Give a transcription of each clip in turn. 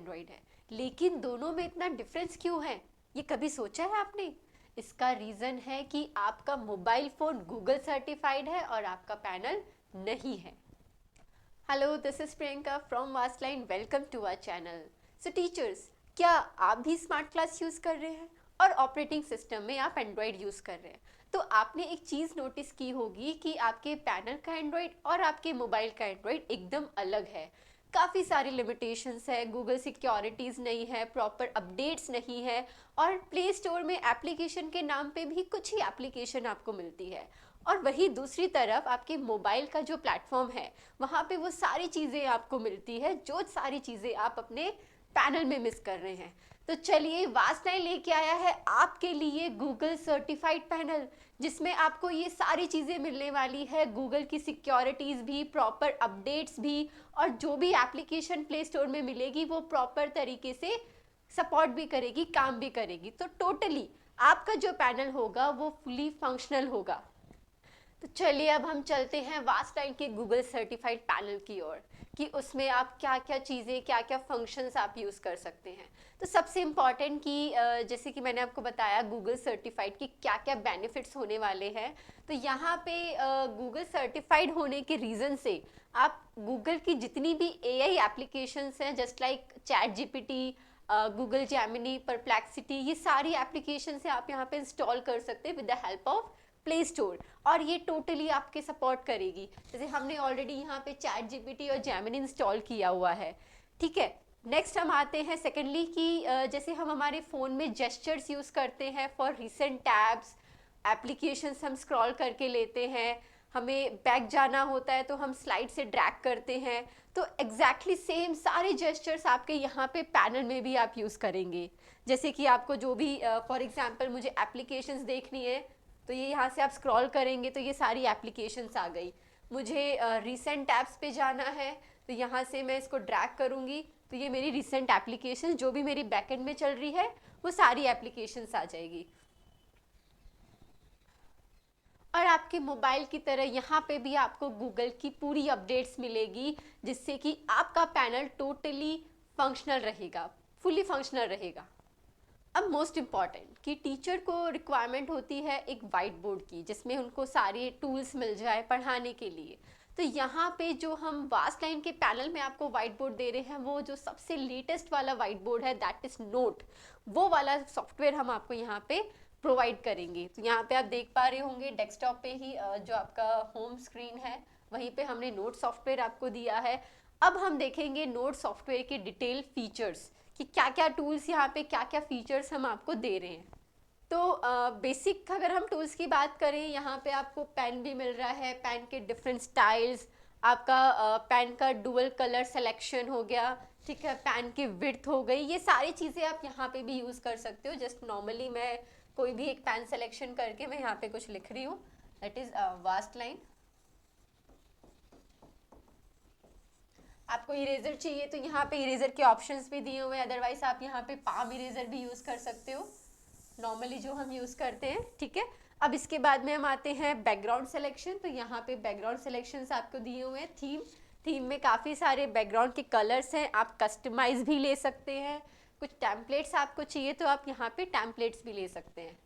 Android है, लेकिन दोनों में इतना डिफरेंस क्यों है? ये कभी सोचा है आपने? इसका रीज़न है कि आपका मोबाइल फ़ोन गूगल सर्टिफाइड है और आपका पैनल नहीं है। Hello, this is Priyanka from Vastline. Welcome to our channel. So teachers, क्या आप भी स्मार्ट क्लास यूज़ कर रहे हैं और ऑपरेटिंग सिस्टम में आप एंड्रॉयड यूज़ कर रहे हैं? तो आपने एक चीज़ नोटिस की होगी कि आपके पैनल का एंड्रॉयड और आपके मोबाइल का एंड्रॉयड एकदम अलग है। काफ़ी सारी लिमिटेशंस है, गूगल सिक्योरिटीज़ नहीं है, प्रॉपर अपडेट्स नहीं है, और प्ले स्टोर में एप्लीकेशन के नाम पे भी कुछ ही एप्लीकेशन आपको मिलती है। और वही दूसरी तरफ आपके मोबाइल का जो प्लेटफॉर्म है, वहाँ पे वो सारी चीज़ें आपको मिलती है जो सारी चीज़ें आप अपने पैनल में मिस कर रहे हैं। तो चलिए, वास्टलाइन लेके आया है आपके लिए गूगल सर्टिफाइड पैनल, जिसमें आपको ये सारी चीज़ें मिलने वाली है, गूगल की सिक्योरिटीज़ भी, प्रॉपर अपडेट्स भी, और जो भी एप्लीकेशन प्ले स्टोर में मिलेगी वो प्रॉपर तरीके से सपोर्ट भी करेगी, काम भी करेगी। तो टोटली आपका जो पैनल होगा वो फुली फंक्शनल होगा। तो चलिए, अब हम चलते हैं वास्टलाइन के गूगल सर्टिफाइड पैनल की ओर, कि उसमें आप क्या क्या चीज़ें, क्या क्या फंक्शंस आप यूज़ कर सकते हैं। तो सबसे इम्पॉर्टेंट कि जैसे कि मैंने आपको बताया गूगल सर्टिफाइड की क्या क्या बेनिफिट्स होने वाले हैं। तो यहाँ पे गूगल सर्टिफाइड होने के रीज़न से आप गूगल की जितनी भी एआई एप्लीकेशंस हैं, just like chat GPT, Google Gemini, perplexity, ये सारी एप्लीकेशन से आप यहाँ पे इंस्टॉल कर सकते हैं with the help of play store, और ये टोटली आपके सपोर्ट करेगी। जैसे हमने ऑलरेडी यहाँ पे चैट जीपीटी और जेमिनी इंस्टॉल किया हुआ है, ठीक है। नेक्स्ट हम आते हैं सेकेंडली कि जैसे हम हमारे फ़ोन में जेस्चर्स यूज़ करते हैं फॉर रिसेंट टैब्स, एप्लीकेशंस हम स्क्रॉल करके लेते हैं, हमें बैक जाना होता है तो हम स्लाइड से ड्रैग करते हैं। तो एग्जैक्टली सेम सारे जेस्चर्स आपके यहाँ पे पैनल में भी आप यूज़ करेंगे। जैसे कि आपको जो भी फॉर एग्जांपल मुझे एप्लीकेशंस देखनी है, तो ये यहाँ से आप स्क्रॉल करेंगे तो ये सारी एप्लीकेशंस आ गई। मुझे रिसेंट टैब्स पे जाना है, तो यहाँ से मैं इसको ड्रैग करूँगी तो ये मेरी रिसेंट एप्लीकेशन जो भी मेरी बैकएंड में चल रही है वो सारी एप्लीकेशंस आ जाएगी। और आपके मोबाइल की तरह यहाँ पे भी आपको गूगल की पूरी अपडेट्स मिलेगी, जिससे कि आपका पैनल टोटली फंक्शनल रहेगा, फुली फंक्शनल रहेगा। अब मोस्ट इम्पॉर्टेंट कि टीचर को रिक्वायरमेंट होती है एक वाइट बोर्ड की, जिसमें उनको सारे टूल्स मिल जाए पढ़ाने के लिए। तो यहाँ पे जो हम वास्टलाइन के पैनल में आपको वाइट बोर्ड दे रहे हैं, वो जो सबसे लेटेस्ट वाला वाइट बोर्ड है, दैट इज़ नोट, वो वाला सॉफ्टवेयर हम आपको यहाँ पे प्रोवाइड करेंगे। तो यहाँ पे आप देख पा रहे होंगे डेस्कटॉप पे ही जो आपका होम स्क्रीन है, वहीं पे हमने नोट सॉफ्टवेयर आपको दिया है। अब हम देखेंगे नोट सॉफ्टवेयर के डिटेल फीचर्स, कि क्या क्या टूल्स यहाँ पे, क्या क्या फीचर्स हम आपको दे रहे हैं। तो बेसिक अगर हम टूल्स की बात करें, यहाँ पे आपको पेन भी मिल रहा है, पेन के डिफरेंट स्टाइल्स, आपका पेन का डुअल कलर सिलेक्शन हो गया, ठीक है, पेन की विड्थ हो गई, ये सारी चीज़ें आप यहाँ पे भी यूज़ कर सकते हो। जस्ट नॉर्मली मैं कोई भी एक पेन सिलेक्शन करके मैं यहाँ पे कुछ लिख रही हूँ, दैट इज़ वास्टलाइन। आपको इरेजर चाहिए तो यहाँ पे इरेजर के ऑप्शंस भी दिए हुए हैं, अदरवाइज आप यहाँ पे पाम इरेजर भी यूज़ कर सकते हो, नॉर्मली जो हम यूज़ करते हैं, ठीक है। अब इसके बाद में हम आते हैं बैकग्राउंड सिलेक्शन। तो यहाँ पे बैकग्राउंड सिलेक्शंस आपको दिए हुए हैं। थीम में काफ़ी सारे बैकग्राउंड के कलर्स हैं, आप कस्टमाइज भी ले सकते हैं। कुछ टैम्पलेट्स आपको चाहिए तो आप यहाँ पे टैम्पलेट्स भी ले सकते हैं।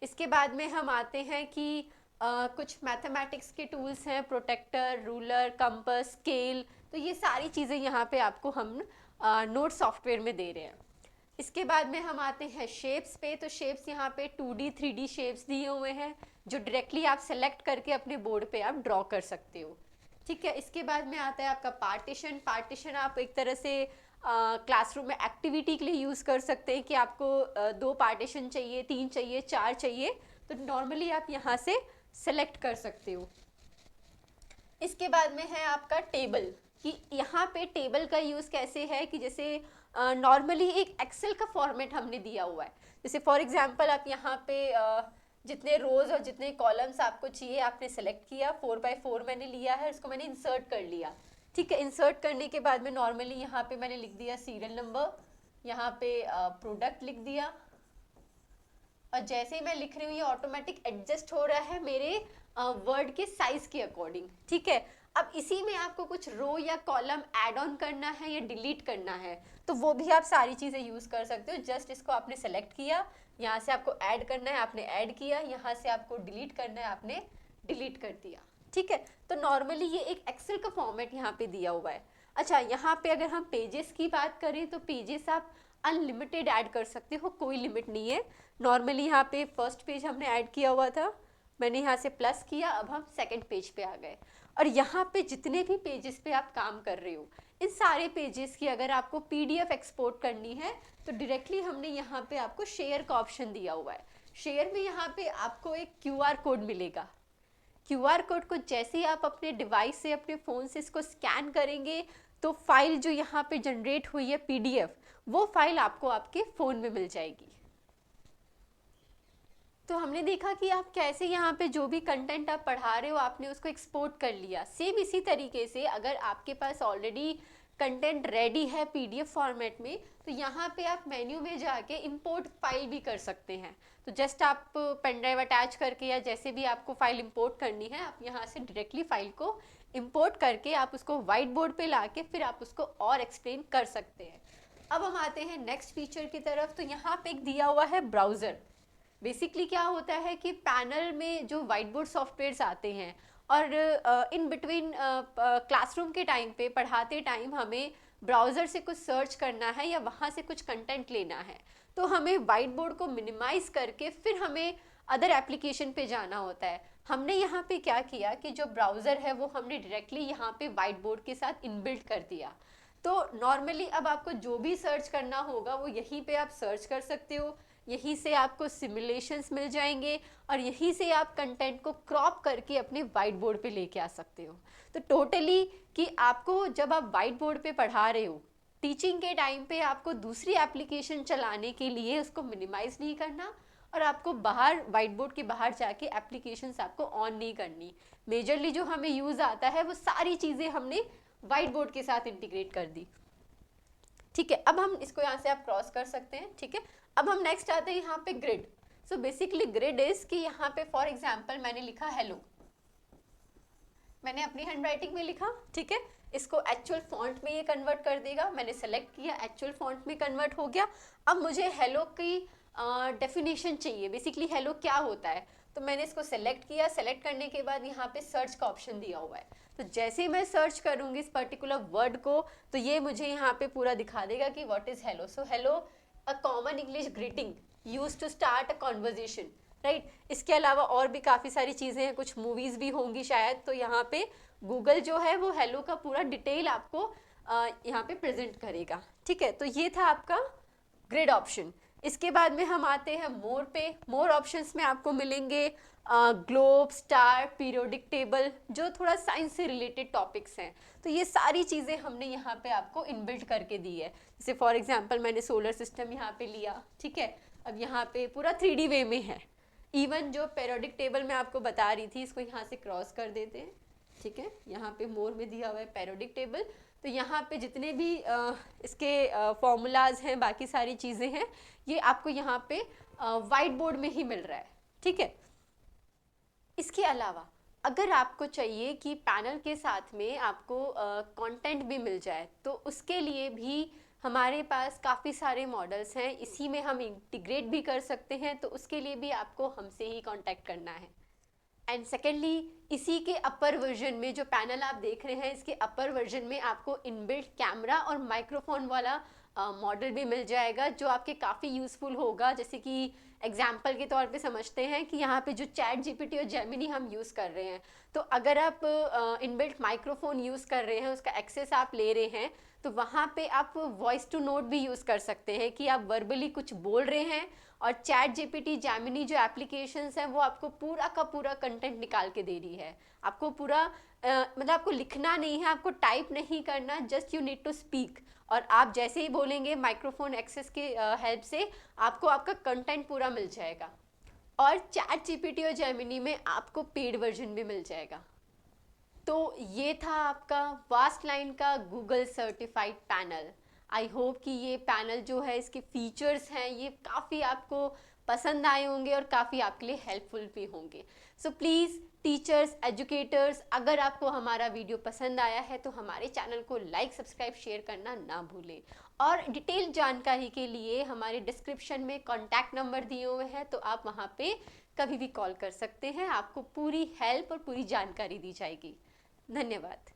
इसके बाद में हम आते हैं कि कुछ मैथमेटिक्स के टूल्स हैं, प्रोटेक्टर, रूलर, कंपास, स्केल, तो ये सारी चीज़ें यहाँ पे आपको हम नोट सॉफ्टवेयर में दे रहे हैं। इसके बाद में हम आते हैं शेप्स पे। तो शेप्स यहाँ पे 2D 3D शेप्स दिए हुए हैं, जो डायरेक्टली आप सेलेक्ट करके अपने बोर्ड पे आप ड्रॉ कर सकते हो, ठीक है। इसके बाद में आता है आपका पार्टीशन आप एक तरह से क्लासरूम में एक्टिविटी के लिए यूज़ कर सकते हैं, कि आपको 2 पार्टीशन चाहिए, 3 चाहिए, 4 चाहिए, तो नॉर्मली आप यहाँ से सेलेक्ट कर सकते हो। इसके बाद में है आपका टेबल, कि यहाँ पे टेबल का यूज़ कैसे है, कि जैसे नॉर्मली एक एक्सेल का फॉर्मेट हमने दिया हुआ है। जैसे फॉर एग्जांपल आप यहाँ पे जितने रोज और जितने कॉलम्स आपको चाहिए आपने सेलेक्ट किया, 4x4 मैंने लिया है, उसको मैंने इंसर्ट कर लिया, ठीक है। इंसर्ट करने के बाद में नॉर्मली यहाँ पे मैंने लिख दिया सीरियल नंबर, यहाँ पे प्रोडक्ट लिख दिया, और जैसे ही मैं लिख रही हूँ ये ऑटोमेटिक एडजस्ट हो रहा है मेरे वर्ड के साइज के अकॉर्डिंग, ठीक है। अब इसी में आपको कुछ रो या कॉलम ऐड ऑन करना है या डिलीट करना है तो वो भी आप सारी चीज़ें यूज़ कर सकते हो। जस्ट इसको आपने सेलेक्ट किया, यहाँ से आपको ऐड करना है, आपने ऐड किया, यहाँ से आपको डिलीट करना है, आपने डिलीट कर दिया। ठीक है, तो नॉर्मली ये एक एक्सेल का फॉर्मेट यहाँ पे दिया हुआ है। अच्छा, यहाँ पे अगर हम पेजेस की बात करें तो पेजेस आप अनलिमिटेड ऐड कर सकते हो, कोई लिमिट नहीं है। नॉर्मली यहाँ पे फर्स्ट पेज हमने ऐड किया हुआ था, मैंने यहाँ से प्लस किया, अब हम सेकंड पेज पे आ गए। और यहाँ पे जितने भी पेजेस पे आप काम कर रहे हो, इन सारे पेजेस की अगर आपको पीडीएफ एक्सपोर्ट करनी है तो डायरेक्टली हमने यहाँ पे आपको शेयर का ऑप्शन दिया हुआ है। शेयर में यहाँ पे आपको एक क्यूआर कोड मिलेगा। क्यूआर कोड को जैसे ही आप अपने डिवाइस से, अपने फ़ोन से इसको स्कैन करेंगे तो फाइल जो यहाँ पे जनरेट हुई है पीडीएफ, वो फाइल आपको आपके फ़ोन में मिल जाएगी। तो हमने देखा कि आप कैसे यहाँ पे जो भी कंटेंट आप पढ़ा रहे हो आपने उसको एक्सपोर्ट कर लिया। सेम इसी तरीके से अगर आपके पास ऑलरेडी कंटेंट रेडी है पीडीएफ फॉर्मेट में तो यहाँ पे आप मेन्यू में जाके इंपोर्ट फाइल भी कर सकते हैं। तो जस्ट आप पेन ड्राइव अटैच करके या जैसे भी आपको फाइल इंपोर्ट करनी है आप यहाँ से डायरेक्टली फाइल को इंपोर्ट करके आप उसको वाइट बोर्ड पे लाके फिर आप उसको और एक्सप्लेन कर सकते हैं। अब हम आते हैं नेक्स्ट फीचर की तरफ। तो यहाँ पे एक दिया हुआ है ब्राउज़र। बेसिकली क्या होता है कि पैनल में जो वाइट बोर्ड सॉफ्टवेयर्स आते हैं और इन बिटवीन क्लासरूम के टाइम पे पढ़ाते टाइम हमें ब्राउज़र से कुछ सर्च करना है या वहाँ से कुछ कंटेंट लेना है तो हमें वाइट बोर्ड को मिनिमाइज़ करके फिर हमें अदर एप्लीकेशन पे जाना होता है। हमने यहाँ पे क्या किया कि जो ब्राउज़र है वो हमने डायरेक्टली यहाँ पे वाइट बोर्ड के साथ इनबिल्ट कर दिया। तो नॉर्मली अब आपको जो भी सर्च करना होगा वो यहीं पे आप सर्च कर सकते हो, यहीं से आपको सिमुलेशंस मिल जाएंगे और यहीं से आप कंटेंट को क्रॉप करके अपने वाइट बोर्ड पे लेके आ सकते हो। तो टोटली कि आपको जब आप वाइट बोर्ड पे पढ़ा रहे हो टीचिंग के टाइम पे आपको दूसरी एप्लीकेशन चलाने के लिए उसको मिनिमाइज नहीं करना और आपको बाहर वाइट बोर्ड के बाहर जाके एप्लीकेशंस आपको ऑन नहीं करनी। मेजरली जो हमें यूज़ आता है वो सारी चीज़ें हमने वाइट बोर्ड के साथ इंटीग्रेट कर दी। ठीक है, अब हम इसको यहाँ से आप क्रॉस कर सकते हैं। ठीक है, अब हम नेक्स्ट आते हैं यहाँ पे grid. So basically grid is कि यहाँ पे फॉर एग्जांपल मैंने लिखा हेलो, मैंने अपनी हैंड राइटिंग में लिखा। ठीक है, इसको एक्चुअल फॉन्ट में ये कन्वर्ट कर देगा। मैंने सेलेक्ट किया, एक्चुअल फॉन्ट में कन्वर्ट हो गया। अब मुझे हेलो की डेफिनेशन चाहिए, बेसिकली हेलो क्या होता है। तो मैंने इसको सेलेक्ट किया, सेलेक्ट करने के बाद यहाँ पे सर्च का ऑप्शन दिया हुआ है। तो जैसे ही मैं सर्च करूँगी इस पर्टिकुलर वर्ड को तो ये मुझे यहाँ पे पूरा दिखा देगा कि what is hello. So hello a common English greeting used to start a conversation, right. इसके अलावा और भी काफ़ी सारी चीज़ें हैं, कुछ मूवीज़ भी होंगी शायद। तो यहाँ पे गूगल जो है वो हेलो का पूरा डिटेल आपको यहाँ पे प्रेजेंट करेगा। ठीक है, तो ये था आपका ग्रिड ऑप्शन। इसके बाद में हम आते हैं मोर पे। मोर ऑप्शंस में आपको मिलेंगे ग्लोब, स्टार, पीरियोडिक टेबल, जो थोड़ा साइंस से रिलेटेड टॉपिक्स हैं। तो ये सारी चीज़ें हमने यहाँ पे आपको इनबिल्ट करके दी है। जैसे फॉर एग्जांपल मैंने सोलर सिस्टम यहाँ पे लिया। ठीक है, अब यहाँ पे पूरा 3D वे में है। इवन जो पीरियोडिक टेबल मैं आपको बता रही थी इसको यहाँ से क्रॉस कर देते हैं। ठीक है, यहाँ पे मोर में दिया हुआ है पीरियोडिक टेबल। तो यहाँ पे जितने भी इसके फॉर्मूलाज हैं, बाकी सारी चीज़ें हैं, ये आपको यहाँ पे वाइट बोर्ड में ही मिल रहा है। ठीक है, इसके अलावा अगर आपको चाहिए कि पैनल के साथ में आपको कंटेंट भी मिल जाए तो उसके लिए भी हमारे पास काफ़ी सारे मॉडल्स हैं, इसी में हम इंटीग्रेट भी कर सकते हैं। तो उसके लिए भी आपको हमसे ही कांटेक्ट करना है। एंड सेकेंडली इसी के अपर वर्जन में जो पैनल आप देख रहे हैं इसके अपर वर्जन में आपको इनबिल्ट कैमरा और माइक्रोफोन वाला मॉडल भी मिल जाएगा जो आपके काफ़ी यूज़फुल होगा। जैसे कि एग्जाम्पल के तौर पे समझते हैं कि यहाँ पे जो चैट जीपीटी और जेमिनी हम यूज़ कर रहे हैं, तो अगर आप इनबिल्ट माइक्रोफोन यूज़ कर रहे हैं, उसका एक्सेस आप ले रहे हैं, तो वहाँ पे आप वॉइस टू नोट भी यूज़ कर सकते हैं कि आप वर्बली कुछ बोल रहे हैं और चैट जीपीटी, जेमिनी जो एप्लीकेशंस हैं वो आपको पूरा का पूरा कंटेंट निकाल के दे रही है। आपको पूरा मतलब आपको लिखना नहीं है, आपको टाइप नहीं करना, just you need to speak. और आप जैसे ही बोलेंगे माइक्रोफोन एक्सेस के हेल्प से आपको आपका कंटेंट पूरा मिल जाएगा। और चैट जीपीटी और जेमिनी में आपको पेड वर्जन भी मिल जाएगा। तो ये था आपका वास्ट लाइन का Google certified panel. I hope कि ये पैनल जो है इसके फीचर्स हैं ये काफ़ी आपको पसंद आए होंगे और काफ़ी आपके लिए हेल्पफुल भी होंगे। सो प्लीज़ टीचर्स, एजुकेटर्स, अगर आपको हमारा वीडियो पसंद आया है तो हमारे चैनल को लाइक, सब्सक्राइब, शेयर करना ना भूलें। और डिटेल जानकारी के लिए हमारे डिस्क्रिप्शन में कॉन्टैक्ट नंबर दिए हुए हैं, तो आप वहाँ पे कभी भी कॉल कर सकते हैं। आपको पूरी हेल्प और पूरी जानकारी दी जाएगी। धन्यवाद।